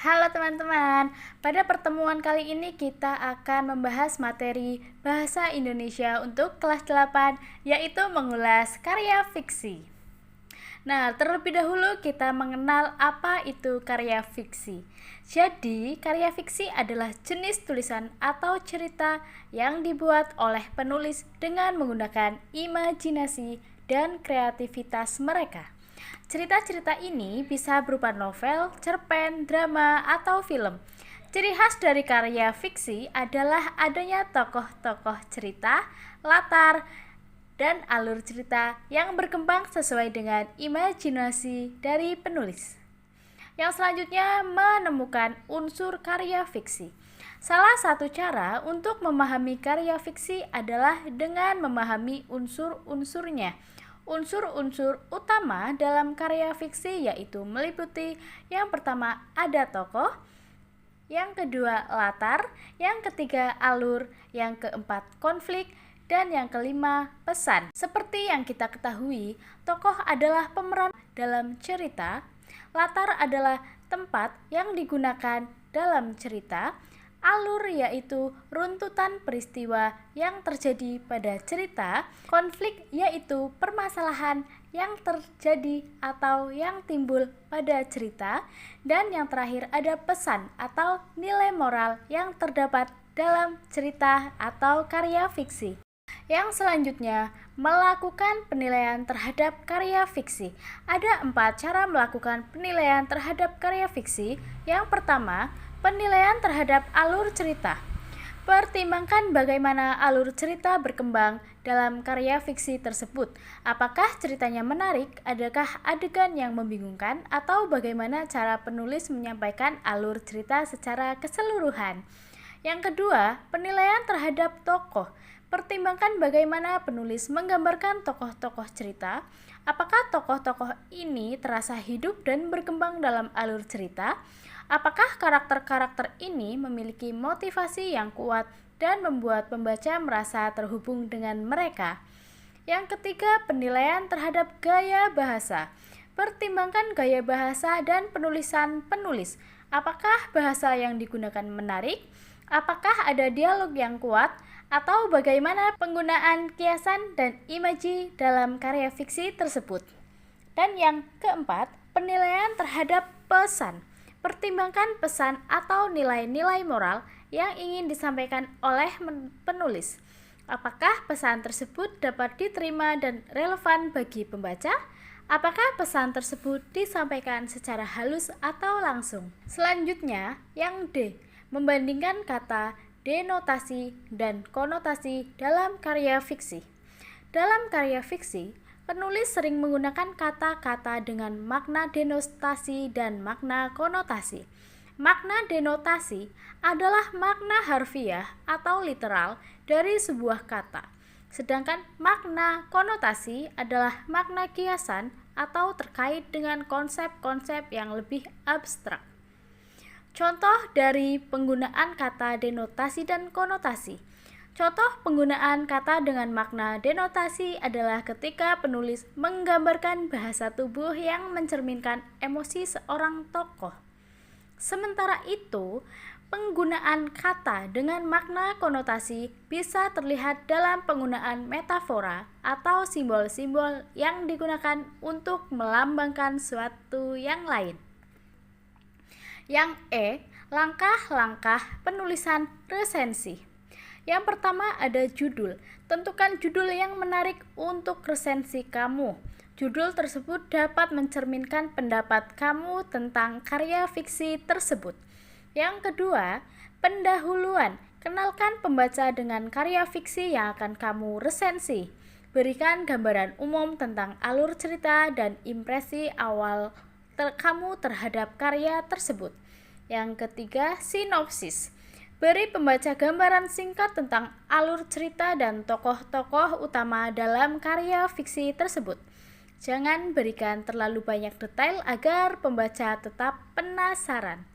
Halo teman-teman, pada pertemuan kali ini kita akan membahas materi Bahasa Indonesia untuk kelas 8, yaitu mengulas karya fiksi. Nah, terlebih dahulu kita mengenal apa itu karya fiksi. Jadi, karya fiksi adalah jenis tulisan atau cerita yang dibuat oleh penulis dengan menggunakan imajinasi dan kreativitas mereka. Cerita-cerita ini bisa berupa novel, cerpen, drama, atau film. Ciri khas dari karya fiksi adalah adanya tokoh-tokoh cerita, latar, dan alur cerita yang berkembang sesuai dengan imajinasi dari penulis. Yang selanjutnya, menemukan unsur karya fiksi. Salah satu cara untuk memahami karya fiksi adalah dengan memahami unsur-unsurnya. Unsur-unsur utama dalam karya fiksi yaitu meliputi yang pertama ada tokoh, yang kedua latar, yang ketiga alur, yang keempat konflik, dan yang kelima pesan. Seperti yang kita ketahui, tokoh adalah pemeran dalam cerita, latar adalah tempat yang digunakan dalam cerita, alur yaitu runtutan peristiwa yang terjadi pada cerita, konflik yaitu permasalahan yang terjadi atau yang timbul pada cerita, dan yang terakhir ada pesan atau nilai moral yang terdapat dalam cerita atau karya fiksi. Yang selanjutnya, melakukan penilaian terhadap karya fiksi. Ada 4 cara melakukan penilaian terhadap karya fiksi. Yang pertama, penilaian terhadap alur cerita. Pertimbangkan bagaimana alur cerita berkembang dalam karya fiksi tersebut. Apakah ceritanya menarik, adakah adegan yang membingungkan, atau bagaimana cara penulis menyampaikan alur cerita secara keseluruhan. Yang kedua, penilaian terhadap tokoh. Pertimbangkan bagaimana penulis menggambarkan tokoh-tokoh cerita. Apakah tokoh-tokoh ini terasa hidup dan berkembang dalam alur cerita? Apakah karakter-karakter ini memiliki motivasi yang kuat dan membuat pembaca merasa terhubung dengan mereka? Yang ketiga, penilaian terhadap gaya bahasa. Pertimbangkan gaya bahasa dan penulisan penulis. Apakah bahasa yang digunakan menarik? Apakah ada dialog yang kuat? Atau bagaimana penggunaan kiasan dan imaji dalam karya fiksi tersebut? Dan yang keempat, penilaian terhadap pesan. Pertimbangkan pesan atau nilai-nilai moral yang ingin disampaikan oleh penulis. Apakah pesan tersebut dapat diterima dan relevan bagi pembaca? Apakah pesan tersebut disampaikan secara halus atau langsung? Selanjutnya, yang D, membandingkan kata, denotasi, dan konotasi dalam karya fiksi. Dalam karya fiksi, penulis sering menggunakan kata-kata dengan makna denotasi dan makna konotasi. Makna denotasi adalah makna harfiah atau literal dari sebuah kata, sedangkan makna konotasi adalah makna kiasan atau terkait dengan konsep-konsep yang lebih abstrak. Contoh dari penggunaan kata denotasi dan konotasi. Contoh penggunaan kata dengan makna denotasi adalah ketika penulis menggambarkan bahasa tubuh yang mencerminkan emosi seorang tokoh. Sementara itu, penggunaan kata dengan makna konotasi bisa terlihat dalam penggunaan metafora atau simbol-simbol yang digunakan untuk melambangkan suatu yang lain. Yang E, langkah-langkah penulisan resensi. Yang pertama ada judul. Tentukan judul yang menarik untuk resensi kamu. Judul tersebut dapat mencerminkan pendapat kamu tentang karya fiksi tersebut. Yang kedua, pendahuluan. Kenalkan pembaca dengan karya fiksi yang akan kamu resensi. Berikan gambaran umum tentang alur cerita dan impresi awal kamu terhadap karya tersebut. Yang ketiga, sinopsis. Beri pembaca gambaran singkat tentang alur cerita dan tokoh-tokoh utama dalam karya fiksi tersebut. Jangan berikan terlalu banyak detail agar pembaca tetap penasaran.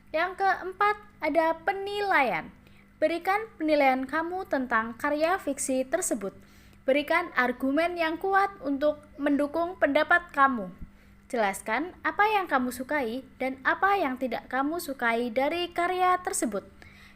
Yang keempat, ada penilaian. Berikan penilaian kamu tentang karya fiksi tersebut. Berikan argumen yang kuat untuk mendukung pendapat kamu. Jelaskan apa yang kamu sukai dan apa yang tidak kamu sukai dari karya tersebut.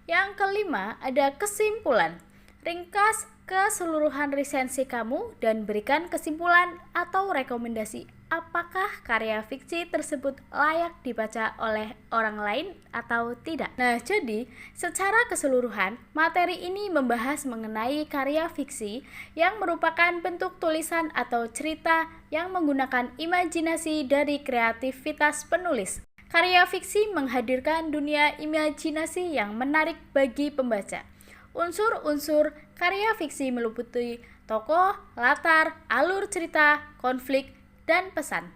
Yang kelima, ada kesimpulan. Ringkas keseluruhan resensi kamu dan berikan kesimpulan atau rekomendasi apakah karya fiksi tersebut layak dibaca oleh orang lain atau tidak. Nah, jadi secara keseluruhan, materi ini membahas mengenai karya fiksi yang merupakan bentuk tulisan atau cerita yang menggunakan imajinasi dari kreativitas penulis. Karya fiksi menghadirkan dunia imajinasi yang menarik bagi pembaca. Unsur-unsur karya fiksi meliputi tokoh, latar, alur cerita, konflik, dan pesan.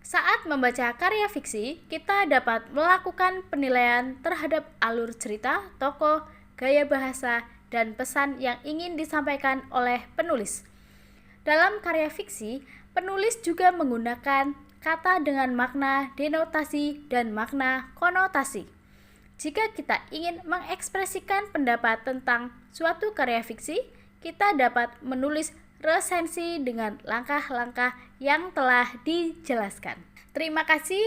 Saat membaca karya fiksi, kita dapat melakukan penilaian terhadap alur cerita, tokoh, gaya bahasa, dan pesan yang ingin disampaikan oleh penulis. Dalam karya fiksi, penulis juga menggunakan kata dengan makna denotasi dan makna konotasi. Jika kita ingin mengekspresikan pendapat tentang suatu karya fiksi, kita dapat menulis resensi dengan langkah-langkah yang telah dijelaskan. Terima kasih,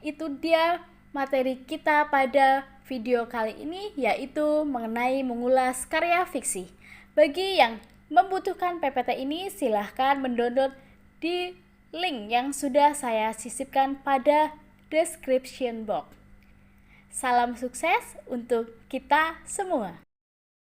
itu dia materi kita pada video kali ini, yaitu mengenai mengulas karya fiksi. Bagi yang membutuhkan PPT ini, silahkan mendownload di link yang sudah saya sisipkan pada description box. Salam sukses untuk kita semua.